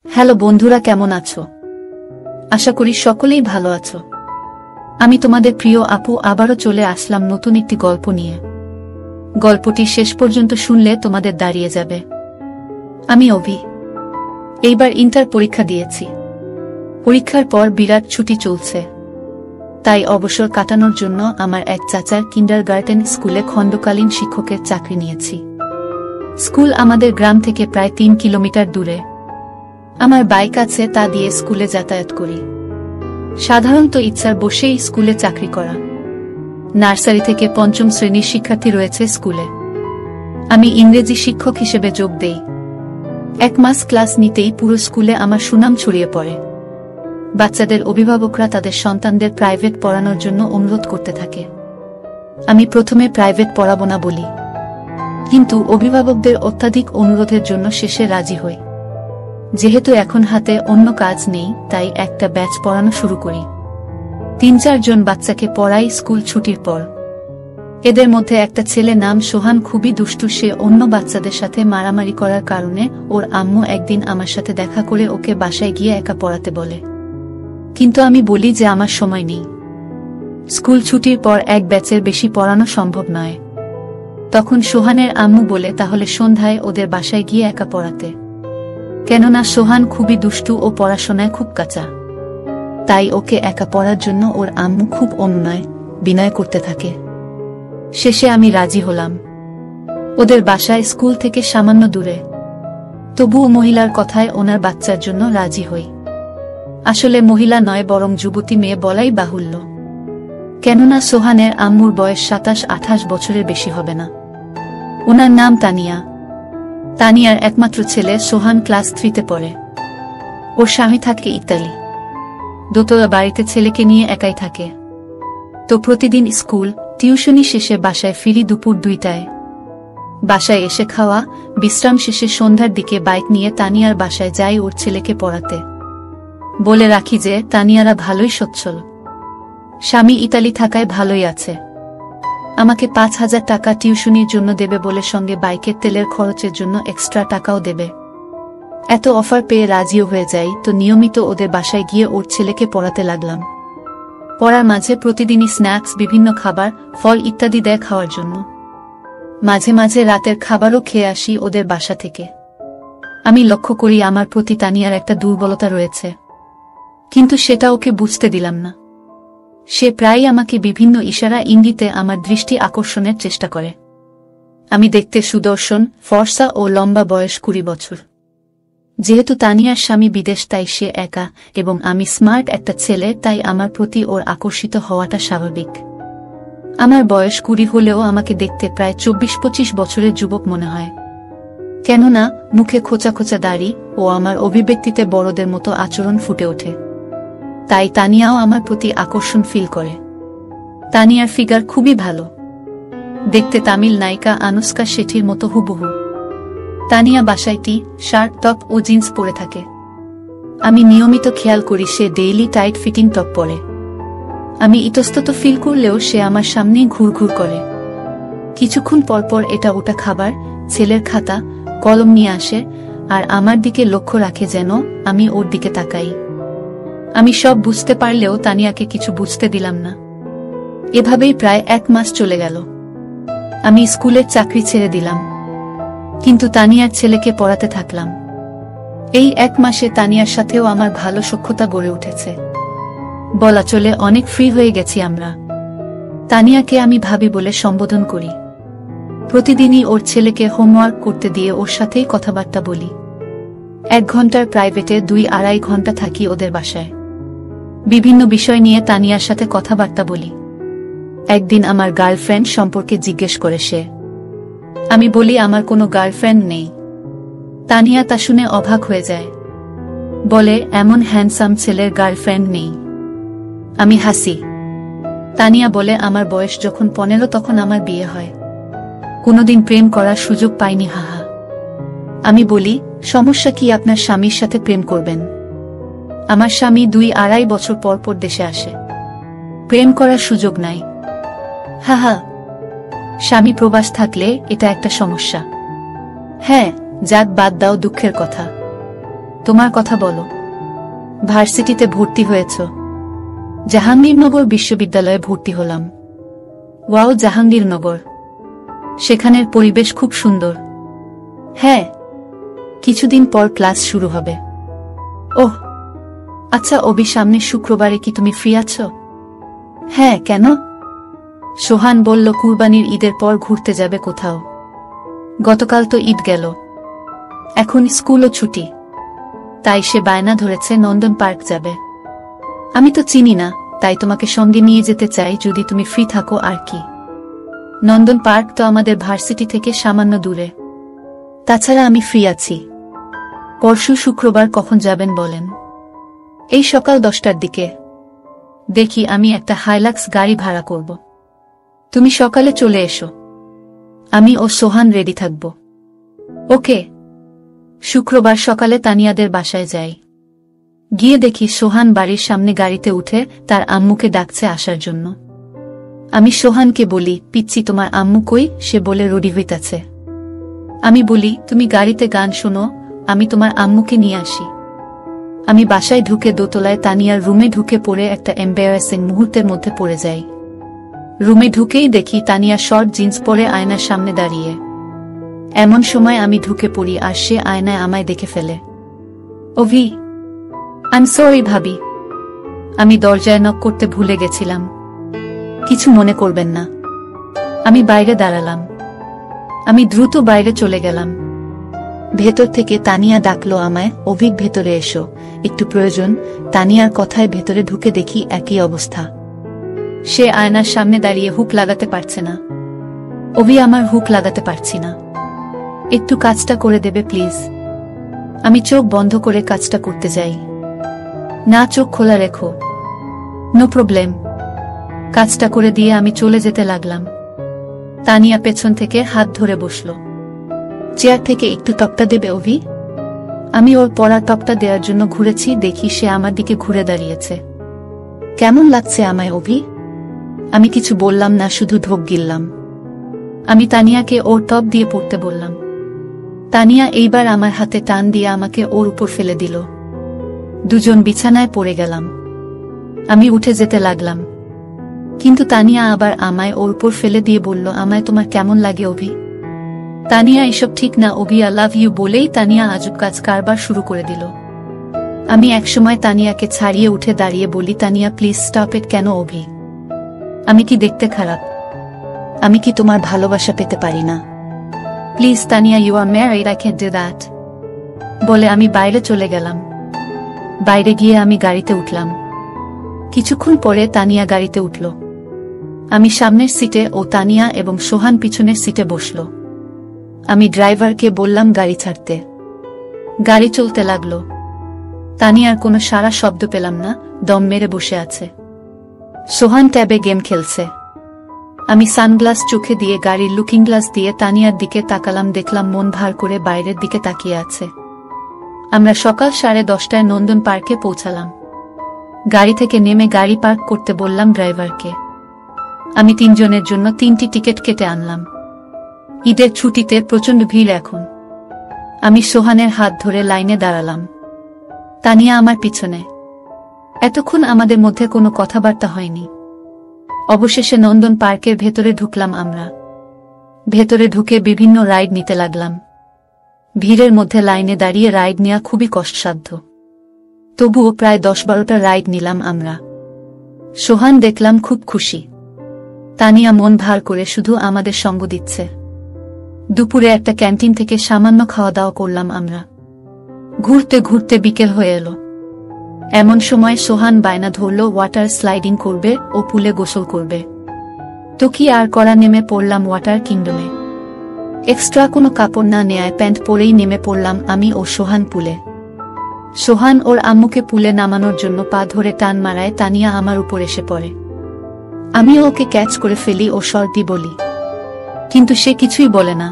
Hello বন্ধুরা, কেমন আছো? আশা করি সকলেই ভালো আছো। আমি তোমাদের প্রিয় আপু আবারও চলে আসলাম নতুন একটি গল্প নিয়ে। গল্পটি শেষ পর্যন্ত শুনলে তোমাদের দাঁড়িয়ে যাবে। আমি অভি। এইবার ইন্টার পরীক্ষা দিয়েছি। পরীক্ষার পর বিরাট ছুটি চলছে, তাই অবসর কাটানোর জন্য আমার এক চাচার কিন্ডারগার্টেন স্কুলে খণ্ডকালীন শিক্ষকের চাকরি নিয়েছি। স্কুল আমাদের গ্রাম থেকে প্রায় 3 কিলোমিটার দূরে। আমার বাইক আছে, তা দিয়ে স্কুলে যাতায়াত করি। সাধারণত ইচ্ছার বসেই স্কুলে চাকরি করা। নার্সারি থেকে 5ম শ্রেণীর শিক্ষার্থী রয়েছে স্কুলে। আমি ইংরেজি শিক্ষক হিসেবে যোগ দেই। 1 মাস ক্লাস নিতেই পুরো স্কুলে আমার সুনাম ছড়িয়ে পড়ে। বাচ্চাদের অভিভাবকরা তাদের সন্তানদের প্রাইভেট পড়ানোর জন্য অনুরোধ করতে থাকে। আমি প্রথমে প্রাইভেট পড়াবো না বলি, কিন্তু অভিভাবকদের অত্যাধিক অনুরোধের জন্য শেষে রাজি হই। যেহেতু এখন হাতে অন্য কাজ নেই, তাই একটা ব্যাচ পড়ানো শুরু করি। 3-4 জন বাচ্চাকে পড়াই স্কুল ছুটির পর। এদের মধ্যে একটা ছেলে নাম সোহান, খুবই দুষ্টু। সে অন্য বাচ্চাদের সাথে মারামারি করার কারণে ওর আম্মু একদিন আমার সাথে দেখা করে ওকে বাসায় গিয়ে একা পড়াতে বলে, কিন্তু আমি বলি যে আমার সময় নেই। স্কুল ছুটির পর এক ব্যাচের বেশি পড়ানো সম্ভব নয়। তখন সোহানের আম্মু বলে তাহলে সন্ধ্যায় ওদের বাসায় গিয়ে একা পড়াতে, কেননা সোহান খুবই দুষ্টু ও পড়াশোনায় খুব কাঁচা। তাই ওকে একা পড়ার জন্য ওর আম্মু খুব অনুনয় বিনয় করতে থাকে। শেষে আমি রাজি হলাম। ওদের বাসায় স্কুল থেকে সামান্য দূরে, তবুও মহিলার কথায় ওনার বাচ্চার জন্য রাজি হই। আসলে মহিলা নয়, বরং যুবতী মেয়ে বলাই বাহুল্য, কেননা সোহানের আম্মুর বয়স 27-28 বছরের বেশি হবে না। ওনার নাম তানিয়া। তানিয়ার একমাত্র ছেলে সোহান ক্লাস 3-তে পড়ে। ওর স্বামী থাকে ইতালি। দোতলা বাড়িতে ছেলেকে নিয়ে একাই থাকে। তো প্রতিদিন স্কুল টিউশনি শেষে বাসায় ফিরি দুপুর 2টায়। বাসায় এসে খাওয়া বিশ্রাম শেষে সন্ধ্যার দিকে বাইক নিয়ে তানিয়ার বাসায় যাই ওর ছেলেকে পড়াতে। বলে রাখি যে তানিয়ারা ভালোই সচ্ছল। স্বামী ইতালি থাকায় ভালোই আছে। আমাকে 5,000 টাকা টিউশনির জন্য দেবে বলে সঙ্গে বাইকের তেলের খরচের জন্য এক্সট্রা টাকাও দেবে। এত অফার পেয়ে রাজিও হয়ে যাই। তো নিয়মিত ওদের বাসায় গিয়ে ওর ছেলেকে পড়াতে লাগলাম। পড়ার মাঝে প্রতিদিনই স্ন্যাক্স, বিভিন্ন খাবার, ফল ইত্যাদি দেয় খাওয়ার জন্য। মাঝে মাঝে রাতের খাবারও খেয়ে আসি ওদের বাসা থেকে। আমি লক্ষ্য করি আমার প্রতি তানিয়ার একটা দুর্বলতা রয়েছে, কিন্তু সেটা ওকে বুঝতে দিলাম না। সে প্রায়ই আমাকে বিভিন্ন ইশারা ইঙ্গিতে আমার দৃষ্টি আকর্ষণের চেষ্টা করে। আমি দেখতে সুদর্শন, ফর্সা ও লম্বা, বয়স 20 বছর। যেহেতু তানিয়ার স্বামী বিদেশ, তাই সে একা, এবং আমি স্মার্ট একটা ছেলে, তাই আমার প্রতি ওর আকর্ষিত হওয়াটা স্বাভাবিক। আমার বয়স 20 হলেও আমাকে দেখতে প্রায় 24-25 বছরের যুবক মনে হয়, কেননা মুখে খোঁচা খোঁচা দাড়ি ও আমার অভিব্যক্তিতে বড়দের মতো আচরণ ফুটে ওঠে। তাই তানিয়াও আমার প্রতি আকর্ষণ ফিল করে। তানিয়ার ফিগার খুবই ভালো, দেখতে তামিল নায়িকা আনুষ্কা শেঠির মতো হুবহু। তানিয়া বাসায় টি শার্ট, টপ ও জিন্স পরে থাকে। আমি নিয়মিত খেয়াল করি সে ডেইলি টাইট ফিটিং টপ পরে। আমি ইতস্তত ফিল করলেও সে আমার সামনেই ঘুরঘুর করে। কিছুক্ষণ পরপর এটা ওটা খাবার, ছেলের খাতা, কলম নিয়ে আসে আর আমার দিকে লক্ষ্য রাখে যেন আমি ওর দিকে তাকাই। আমি সব বুঝতে পারলেও তানিয়াকে কিছু বুঝতে দিলাম না। এভাবেই প্রায় 1 মাস চলে গেল। আমি স্কুলের চাকরি ছেড়ে দিলাম, কিন্তু তানিয়ার ছেলেকে পড়াতে থাকলাম। এই 1 মাসে তানিয়ার সাথেও আমার ভালো সখ্যতা গড়ে উঠেছে। বলা চলে অনেক ফ্রি হয়ে গেছি আমরা। তানিয়াকে আমি ভাবি বলে সম্বোধন করি। প্রতিদিনই ওর ছেলেকে হোমওয়ার্ক করতে দিয়ে ওর সাথেই কথাবার্তা বলি। 1 ঘন্টার প্রাইভেটে 2-2.5 ঘন্টা থাকি ওদের বাসায়। বিভিন্ন বিষয় নিয়ে তানিয়ার সাথে কথাবার্তা বলি। একদিন আমার গার্লফ্রেন্ড সম্পর্কে জিজ্ঞেস করে সে। আমি বলি আমার কোনো গার্লফ্রেন্ড নেই। তানিয়া তা শুনে অবাক হয়ে যায়, বলে এমন হ্যান্ডসাম ছেলের গার্লফ্রেন্ড নেই? আমি হাসি। তানিয়া বলে আমার বয়স যখন 15 তখন আমার বিয়ে হয়। কোনোদিন প্রেম করার সুযোগ পাইনি, হাহা। আমি বলি সমস্যা কি, আপনার স্বামীর সাথে প্রেম করবেন? আমার স্বামী 2-2.5 বছর পর পর দেশে আসে, প্রেম করার সুযোগ নাই, হাহা। স্বামী প্রবাস থাকলে এটা একটা সমস্যা। হ্যাঁ, যাক, বাদ দাও দুঃখের কথা। তোমার কথা বলো। ভার্সিটিতে ভর্তি হয়েছ? জাহাঙ্গীরনগর বিশ্ববিদ্যালয়ে ভর্তি হলাম। ওয়াও, জাহাঙ্গীরনগর। সেখানের পরিবেশ খুব সুন্দর। হ্যাঁ, কিছুদিন পর ক্লাস শুরু হবে। ওহ আচ্ছা অভি, সামনের শুক্রবারে কি তুমি ফ্রি আছো? হ্যাঁ, কেন? সোহান বলল কুরবানির ঈদের পর ঘুরতে যাবে কোথাও। গতকাল তো ঈদ গেল, এখন স্কুলও ছুটি, তাই সে বায়না ধরেছে নন্দন পার্ক যাবে। আমি তো চিনি না, তাই তোমাকে সঙ্গে নিয়ে যেতে চাই যদি তুমি ফ্রি থাকো। আর কি, নন্দন পার্ক তো আমাদের ভার্সিটি থেকে সামান্য দূরে। তাছাড়া আমি ফ্রি আছি। পরশু শুক্রবার কখন যাবেন বলেন? এই সকাল 10টার দিকে। দেখি, আমি একটা হাইলাক্স গাড়ি ভাড়া করব। তুমি সকালে চলে এসো, আমি ও সোহান রেডি থাকব। ওকে। শুক্রবার সকালে তানিয়াদের বাসায় যাই। গিয়ে দেখি সোহান বাড়ির সামনে গাড়িতে উঠে তার আম্মুকে ডাকছে আসার জন্য। আমি সোহানকে বলি, পিচ্ছি তোমার আম্মু কই? সে বলে রেডি হইতাছে। আমি বলি, তুমি গাড়িতে গান শোনো, আমি তোমার আম্মুকে নিয়ে আসি। আমি বাসায় ঢুকে দোতলায় তানিয়ার রুমে ঢুকে পড়ে একটা এম্বারাসিং মুহূর্তের মধ্যে পড়ে যাই। রুমে ঢুকেই দেখি তানিয়া শর্ট জিন্স পরে আয়নার সামনে দাঁড়িয়ে। এমন সময় আমি ঢুকে পড়ি আর সে আয়নায় আমায় দেখে ফেলে। অভি, আই এম সরি ভাবি, আমি দরজায় নক করতে ভুলে গেছিলাম, কিছু মনে করবেন না। আমি বাইরে দাঁড়ালাম। আমি দ্রুত বাইরে চলে গেলাম। ভেতর থেকে তানিয়া ডাকলো আমায়, অভিক ভেতরে এসো, একটু প্রয়োজন। তানিয়ার কথায় ভেতরে ঢুকে দেখি একই অবস্থা। সে আয়নার সামনে দাঁড়িয়ে হুক লাগাতে পারছে না। অভি, আমার হুক লাগাতে পারছি না, একটু কাজটা করে দেবে প্লিজ। আমি চোখ বন্ধ করে কাজটা করতে যাই। না, চোখ খোলা রেখো। No problem. কাজটা করে দিয়ে আমি চলে যেতে লাগলাম। তানিয়া পেছন থেকে হাত ধরে বসল। চেয়ার থেকে একটু টপটা দেবে অভি? আমি ওর পড়া টপটা দেওয়ার জন্য ঘুরেছি, দেখি সে আমার দিকে ঘুরে দাঁড়িয়েছে। কেমন লাগছে আমায় অভি? আমি কিছু বললাম না, শুধু ঢোক গিললাম। আমি তানিয়াকে ওর টপ দিয়ে পড়তে বললাম। তানিয়া এইবার আমার হাতে টান দিয়ে আমাকে ওর উপর ফেলে দিল। দুজন বিছানায় পড়ে গেলাম। আমি উঠে যেতে লাগলাম, কিন্তু তানিয়া আবার আমায় ওর উপর ফেলে দিয়ে বলল, আমায় তোমার কেমন লাগে অভি? তানিয়া, এসব ঠিক না অভি, আই লাভ ইউ বলেই তানিয়া আজব কাজ কারবার শুরু করে দিল। আমি একসময় তানিয়াকে ছাড়িয়ে উঠে দাঁড়িয়ে বলি, তানিয়া প্লিজ স্টপ ইট। কেন অভি? আমি কি দেখতে খারাপ? আমি কি তোমার ভালোবাসা পেতে পারি না? Please Tania, you are married, I can't do that. বলে আমি বাইরে চলে গেলাম। বাইরে গিয়ে আমি গাড়িতে উঠলাম। কিছুক্ষণ পরে তানিয়া গাড়িতে উঠল। আমি সামনের সিটে ও তানিয়া এবং সোহান পিছনের সিটে বসল। আমি ড্রাইভারকে বললাম গাড়ি ছাড়তে। গাড়ি চলতে লাগলো। তানিয়ার কোনো সারা শব্দ পেলাম না, দম মেরে বসে আছে। সোহান ট্যাবে গেম খেলছে। আমি সানগ্লাস চোখে দিয়ে গাড়ির লুকিং গ্লাস দিয়ে তানিয়ার দিকে তাকালাম, দেখলাম মন ভার করে বাইরের দিকে তাকিয়ে আছে। আমরা সকাল 10:30টায় নন্দন পার্কে পৌঁছালাম। গাড়ি থেকে নেমে গাড়ি পার্ক করতে বললাম ড্রাইভারকে। আমি 3 জনের জন্য 3টি টিকিট কেটে আনলাম। ঈদের ছুটিতে প্রচণ্ড ভিড় এখন। আমি সোহানের হাত ধরে লাইনে দাঁড়ালাম, তানিয়া আমার পিছনে। এতক্ষণ আমাদের মধ্যে কোনো কথাবার্তা হয়নি। অবশেষে নন্দন পার্কের ভেতরে ঢুকলাম আমরা। ভেতরে ঢুকে বিভিন্ন রাইড নিতে লাগলাম। ভিড়ের মধ্যে লাইনে দাঁড়িয়ে রাইড নেওয়া খুবই কষ্টসাধ্য, তবুও প্রায় 10-12টা রাইড নিলাম আমরা। সোহান দেখলাম খুব খুশি। তানিয়া মন ভার করে শুধু আমাদের সঙ্গ দিচ্ছে। দুপুরে একটা ক্যান্টিন থেকে সামান্য খাওয়া দাওয়া করলাম আমরা। ঘুরতে ঘুরতে বিকেল হয়ে এলো। এমন সময় সোহান বায়না ধরল ওয়াটার স্লাইডিং করবে ও পুলে গোসল করবে। তো কি আর করা, নেমে পড়লাম ওয়াটার কিংডমে। এক্সট্রা কোনো কাপড় না নেয়ায় প্যান্ট পরেই নেমে পড়লাম আমি ও সোহান পুলে। সোহান ওর আম্মুকে পুলে নামানোর জন্য পা ধরে টান মারায় তানিয়া আমার উপর এসে পড়ে। আমিও ওকে ক্যাচ করে ফেলি ও সর্দি বলি, কিন্তু সে কিছুই বলে না।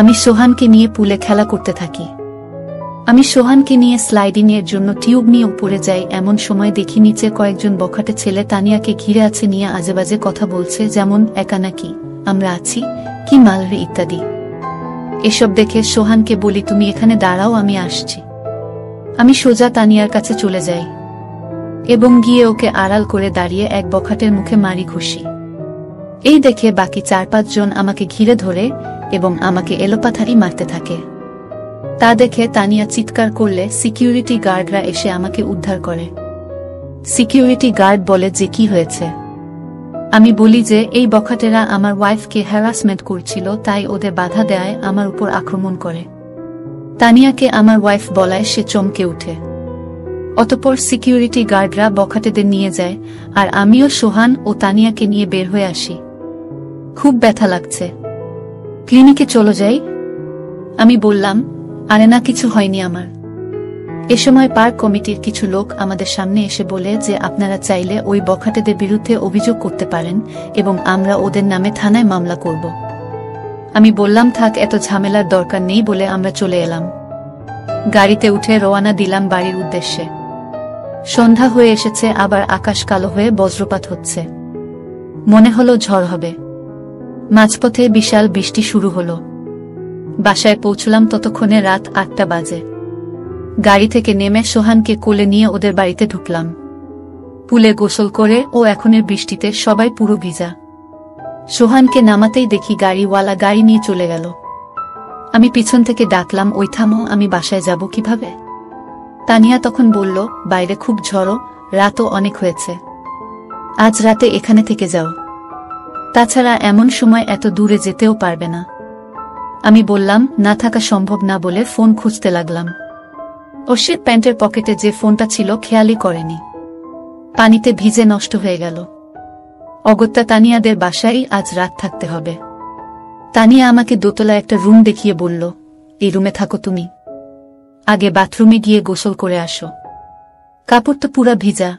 আমি সোহানকে নিয়ে পুলে খেলা করতে থাকি। আমি সোহানকে নিয়ে স্লাইডিং এর জন্য টিউব নিয়ে উপরে যাই। এমন সময় দেখি নিচে কয়েকজন বখাটে ছেলে তানিয়াকে ঘিরে আছে, নিয়ে আজেবাজে কথা বলছে, যেমন একা নাকি, আমরা আছি, কি মালরে ইত্যাদি। এসব দেখে সোহানকে বলি, তুমি এখানে দাঁড়াও, আমি আসছি। আমি সোজা তানিয়ার কাছে চলে যাই এবং গিয়ে ওকে আড়াল করে দাঁড়িয়ে এক বখাটের মুখে মারি ঘুষি। এই দেখে বাকি 4-5 জন আমাকে ঘিরে ধরে এবং আমাকে এলোপাথারি মারতে থাকে। তা দেখে তানিয়া চিৎকার করলে সিকিউরিটি গার্ডরা এসে আমাকে উদ্ধার করে। সিকিউরিটি গার্ড বলে যে কি হয়েছে। আমি বলি যে এই বখাটেরা আমার ওয়াইফকে হ্যারাসমেন্ট করছিল, তাই ওদের বাধা দেয় আমার উপর আক্রমণ করে। তানিয়াকে আমার ওয়াইফ বলায় সে চমকে উঠে। অতঃপর সিকিউরিটি গার্ডরা বখাটেদের নিয়ে যায় আর আমিও সোহান ও তানিয়াকে নিয়ে বের হয়ে আসি। খুব ব্যথা লাগছে, ক্লিনিকে চলো যাই। আমি বললাম, আরে না, কিছু হয়নি আমার। এ সময় পার্ক কমিটির কিছু লোক আমাদের সামনে এসে বলে যে আপনারা চাইলে ওই বখাটেদের বিরুদ্ধে অভিযোগ করতে পারেন এবং আমরা ওদের নামে থানায় মামলা করব। আমি বললাম থাক, এত ঝামেলার দরকার নেই বলে আমরা চলে এলাম। গাড়িতে উঠে রওনা দিলাম বাড়ির উদ্দেশ্যে। সন্ধ্যা হয়ে এসেছে, আবার আকাশ কালো হয়ে বজ্রপাত হচ্ছে। মনে হলো ঝড় হবে। মাঝপথে বিশাল বৃষ্টি শুরু হলো। বাসায় পৌঁছলাম ততক্ষণে রাত 8টা বাজে। গাড়ি থেকে নেমে সোহানকে কোলে নিয়ে ওদের বাড়িতে ঢুকলাম। পুলে গোসল করে ও এখনের বৃষ্টিতে সবাই পুরো ভিজা। সোহানকে নামাতেই দেখি গাড়িওয়ালা গাড়ি নিয়ে চলে গেল। আমি পিছন থেকে ডাকলাম, ওই থামো, আমি বাসায় যাব কিভাবে? তানিয়া তখন বলল, বাইরে খুব ঝড়ো, রাতও অনেক হয়েছে, আজ রাতে এখানে থেকে যাও, তাছাড়া এমন সময় এত দূরে যেতেও পারবে না। আমি বললাম না, থাকা সম্ভব না বলে ফোন খুঁজতে লাগলাম। ওর প্যান্টের পকেটে যে ফোনটা ছিল খেয়ালই করেনি, পানিতে ভিজে নষ্ট হয়ে গেল। অগত্যা তানিয়াদের বাসায় আজ রাত থাকতে হবে। তানিয়া আমাকে দোতলা একটা রুম দেখিয়ে বলল, এই রুমে থাকো তুমি, আগে বাথরুমে গিয়ে গোসল করে আসো, কাপড় তো পুরা ভিজা,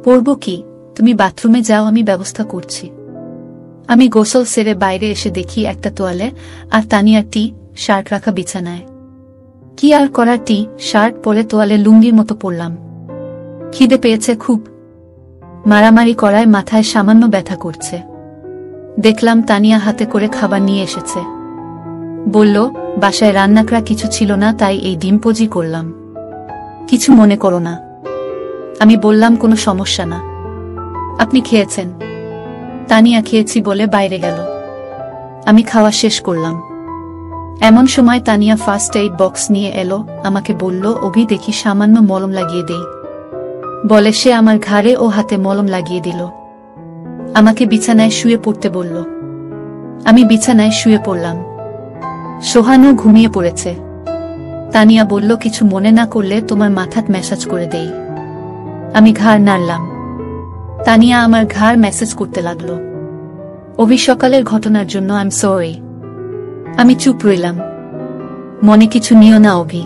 পরব কি, তুমি বাথরুমে যাও, আমি ব্যবস্থা করছি। আমি গোসল সেরে বাইরে এসে দেখি একটা তোয়ালে আর তানিয়ার টি শার্ট রাখা বিছানায়। কি আর করা, টি শার্ট পরে তোয়ালে লুঙ্গির মতো পরলাম। খিদে পেয়েছে খুব, মারামারি করায় মাথায় সামান্য ব্যথা করছে। দেখলাম তানিয়া হাতে করে খাবার নিয়ে এসেছে। বলল, বাসায় রান্নাকরা কিছু ছিল না, তাই এই ডিম পোজি করলাম, কিছু মনে করো না। আমি বললাম, কোনো সমস্যা না। আপনি খেয়েছেন? তানিয়া খেয়েছি বলে বাইরে গেল। আমি খাওয়া শেষ করলাম। এমন সময় তানিয়া ফার্স্ট এইড বক্স নিয়ে এলো। আমাকে বলল, অভি দেখি সামান্য মলম লাগিয়ে দেই, বলে সে আমার ঘাড়ে ও হাতে মলম লাগিয়ে দিল। আমাকে বিছানায় শুয়ে পড়তে বলল। আমি বিছানায় শুয়ে পড়লাম। সোহানও ঘুমিয়ে পড়েছে। তানিয়া বলল, কিছু মনে না করলে তোমার মাথাত ম্যাসাজ করে দেই। আমি ঘাড় নাড়লাম। তানিয়া আমার ঘাড় ম্যাসাজ করতে লাগলো। অভি সকালের ঘটনার জন্য আই এম সরি। আমি চুপ রইলাম। মনে কিছু নিও না অভি।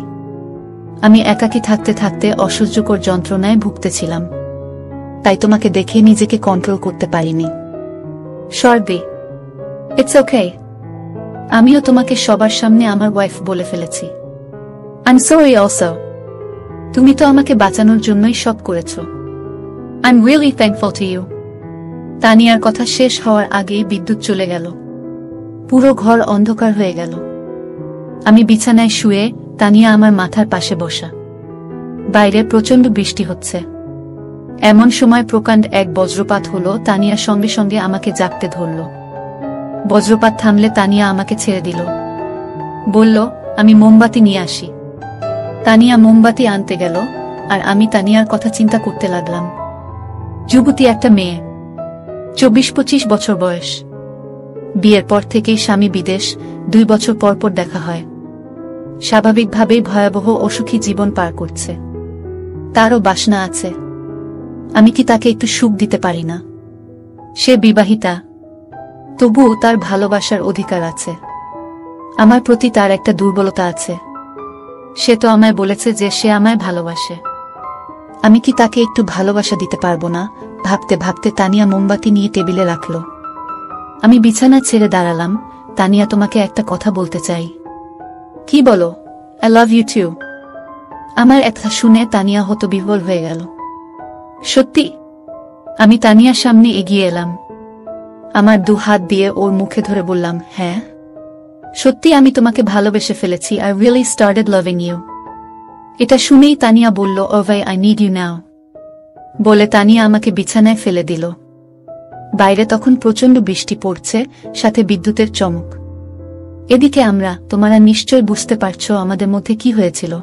আমি একাকী থাকতে থাকতে অসহ্যকর যন্ত্রণায় ভুগতেছিলাম, তাই তোমাকে দেখে নিজেকে কন্ট্রোল করতে পারিনি। সর্দি, ইটস ওকে। আমিও তোমাকে সবার সামনে আমার ওয়াইফ বলে ফেলেছি। I am sorry also. তুমি তো আমাকে বাঁচানোর জন্যই সব করেছো। I am really thankful to you. তানিয়ার কথা শেষ হওয়ার আগেই বিদ্যুৎ চলে গেল। পুরো ঘর অন্ধকার হয়ে গেল। আমি বিছানায় শুয়ে, তানিয়া আমার মাথার পাশে বসা। বাইরে প্রচন্ড বৃষ্টি হচ্ছে। এমন সময় প্রকাণ্ড এক বজ্রপাত হলো। তানিয়া সঙ্গে সঙ্গে আমাকে জাগতে ধরল। বজ্রপাত থামলে তানিয়া আমাকে ছেড়ে দিল। বলল, আমি মোমবাতি নিয়ে আসি। তানিয়া মোমবাতি আনতে গেল আর আমি তানিয়ার কথা চিন্তা করতে লাগলাম। যুবতী একটা মেয়ে, 24-25 বছর বয়স। বিয়ের পর থেকেই স্বামী বিদেশ, 2 বছর পর পর দেখা হয়। স্বাভাবিকভাবেই ভয়াবহ অসুখী জীবন পার করছে। তারও বাসনা আছে। আমি কি তাকে একটু সুখ দিতে পারি না? সে বিবাহিতা, তবুও তার ভালোবাসার অধিকার আছে। আমার প্রতি তার একটা দুর্বলতা আছে। সে তো আমায় বলেছে যে সে আমায় ভালোবাসে। আমি কি তাকে একটু ভালোবাসা দিতে পারবো না? ভাবতে ভাবতে তানিয়া মোমবাতি নিয়ে টেবিলে রাখল। আমি বিছানা ছেড়ে দাঁড়ালাম। তানিয়া, তোমাকে একটা কথা বলতে চাই। কি বলো? I love you too. আমার কথা শুনে তানিয়া হতবিহ্বল হয়ে গেল। সত্যি? আমি তানিয়ার সামনে এগিয়ে এলাম। আমার 2 হাত দিয়ে ওর মুখে ধরে বললাম, হ্যাঁ সত্যি, আমি তোমাকে ভালোবেসে ফেলেছি। I really started loving you. এটা শুনেই তানিয়া বলল, ও ভাই, আই নিড ইউ নাও। বলে তানিয়া আমাকে বিছানায় ফেলে দিল। বাইরে তখন প্রচণ্ড বৃষ্টি পড়ছে, সাথে বিদ্যুতের চমক। এদিকে তোমরা নিশ্চয় বুঝতে পারছো আমাদের মধ্যে কি হয়েছিল।